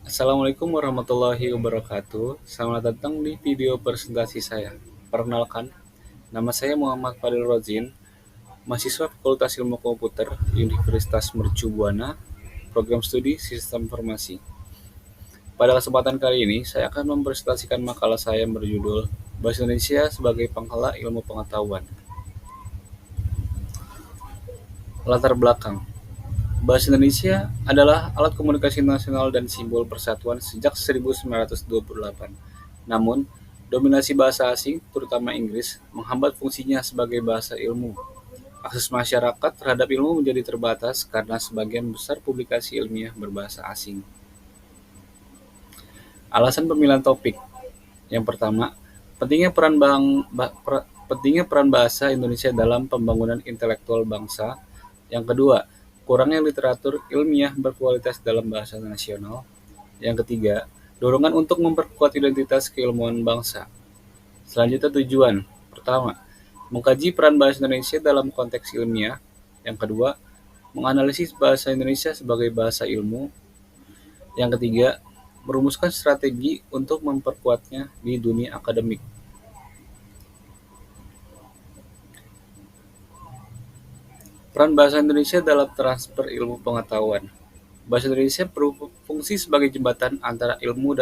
Assalamualaikum warahmatullahi wabarakatuh. Selamat datang di video presentasi saya. Perkenalkan, nama saya Muhammad Fadil Rozin, mahasiswa Fakultas Ilmu Komputer Universitas Mercu Buana, program studi Sistem Informasi. Pada kesempatan kali ini, saya akan mempresentasikan makalah saya yang berjudul Bahasa Indonesia sebagai Penghala Ilmu Pengetahuan. Latar belakang. Bahasa Indonesia adalah alat komunikasi nasional dan simbol persatuan sejak 1928. Namun, dominasi bahasa asing, terutama Inggris, menghambat fungsinya sebagai bahasa ilmu. Akses masyarakat terhadap ilmu menjadi terbatas karena sebagian besar publikasi ilmiah berbahasa asing. Alasan pemilihan topik. Yang pertama, pentingnya peran bahasa Indonesia dalam pembangunan intelektual bangsa. Yang kedua, kurangnya literatur ilmiah berkualitas dalam bahasa nasional. Yang ketiga, dorongan untuk memperkuat identitas keilmuan bangsa. Selanjutnya tujuan. Pertama, mengkaji peran bahasa Indonesia dalam konteks ilmiah. Yang kedua, menganalisis bahasa Indonesia sebagai bahasa ilmu. Yang ketiga, merumuskan strategi untuk memperkuatnya di dunia akademik. Peran bahasa Indonesia dalam transfer ilmu pengetahuan. Bahasa Indonesia berfungsi sebagai jembatan antara ilmu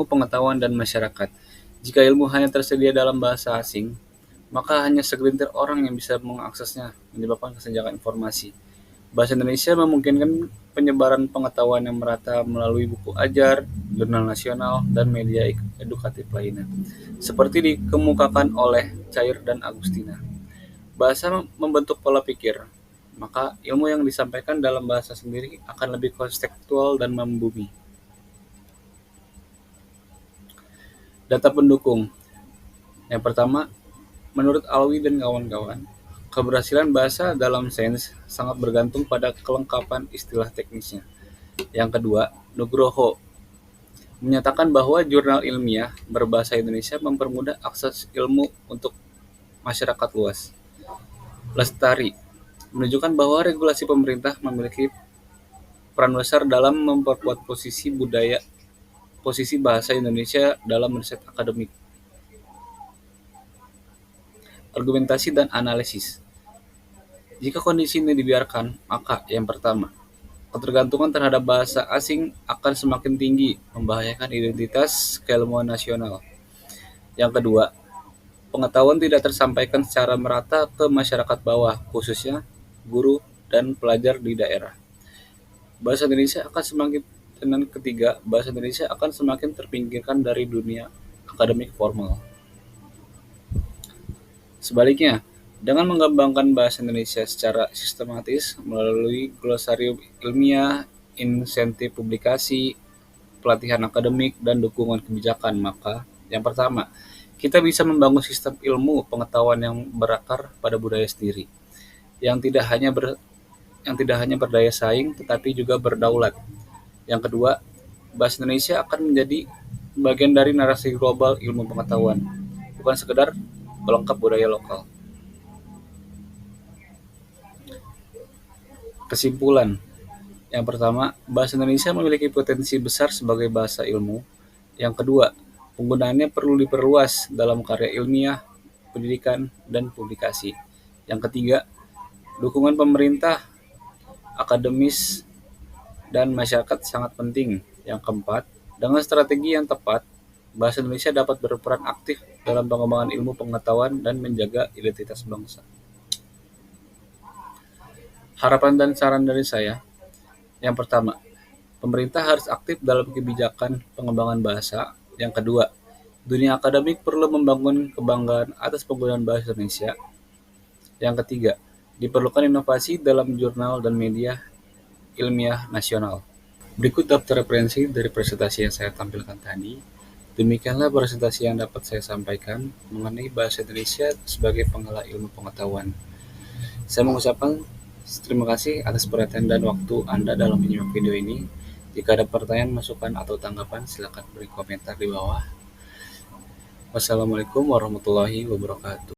pengetahuan dan masyarakat. Jika ilmu hanya tersedia dalam bahasa asing, maka hanya segelintir orang yang bisa mengaksesnya, menyebabkan kesenjangan informasi. Bahasa Indonesia memungkinkan penyebaran pengetahuan yang merata melalui buku ajar, jurnal nasional, dan media edukatif lainnya, seperti dikemukakan oleh Cair dan Agustina. Bahasa membentuk pola pikir, maka ilmu yang disampaikan dalam bahasa sendiri akan lebih konstekstual dan membumi. Data pendukung. Yang pertama, menurut Alwi dan kawan-kawan, keberhasilan bahasa dalam sains sangat bergantung pada kelengkapan istilah teknisnya. Yang kedua, Nugroho menyatakan bahwa jurnal ilmiah berbahasa Indonesia mempermudah akses ilmu untuk masyarakat luas. Lestari menunjukkan bahwa regulasi pemerintah memiliki peran besar dalam memperkuat posisi bahasa Indonesia dalam riset akademik. Argumentasi dan analisis. Jika kondisi ini dibiarkan, maka yang pertama, ketergantungan terhadap bahasa asing akan semakin tinggi, membahayakan identitas keilmuan nasional. Yang kedua, pengetahuan tidak tersampaikan secara merata ke masyarakat bawah, khususnya guru dan pelajar di daerah. Bahasa Indonesia akan semakin dan ketiga, bahasa Indonesia akan semakin terpinggirkan dari dunia akademik formal. Sebaliknya, dengan mengembangkan bahasa Indonesia secara sistematis melalui glosarium ilmiah, insentif publikasi, pelatihan akademik, dan dukungan kebijakan, maka yang pertama, kita bisa membangun sistem ilmu pengetahuan yang berakar pada budaya sendiri, yang tidak hanya berdaya saing tetapi juga berdaulat. Yang kedua, bahasa Indonesia akan menjadi bagian dari narasi global ilmu pengetahuan, bukan sekedar pelengkap budaya lokal. Kesimpulan. Yang pertama, bahasa Indonesia memiliki potensi besar sebagai bahasa ilmu. Yang kedua, penggunaannya perlu diperluas dalam karya ilmiah, pendidikan, dan publikasi. Yang ketiga, dukungan pemerintah, akademis, dan masyarakat sangat penting. Yang keempat, dengan strategi yang tepat, bahasa Indonesia dapat berperan aktif dalam pengembangan ilmu pengetahuan dan menjaga identitas bangsa. Harapan dan saran dari saya, yang pertama, pemerintah harus aktif dalam kebijakan pengembangan bahasa. Yang kedua, dunia akademik perlu membangun kebanggaan atas penggunaan bahasa Indonesia. Yang ketiga, diperlukan inovasi dalam jurnal dan media ilmiah nasional. Berikut daftar referensi dari presentasi yang saya tampilkan tadi. Demikianlah presentasi yang dapat saya sampaikan mengenai bahasa Indonesia sebagai penghala ilmu pengetahuan. Saya mengucapkan terima kasih atas perhatian dan waktu Anda dalam menyimak video ini. Jika ada pertanyaan, masukan, atau tanggapan, silakan beri komentar di bawah. Wassalamualaikum warahmatullahi wabarakatuh.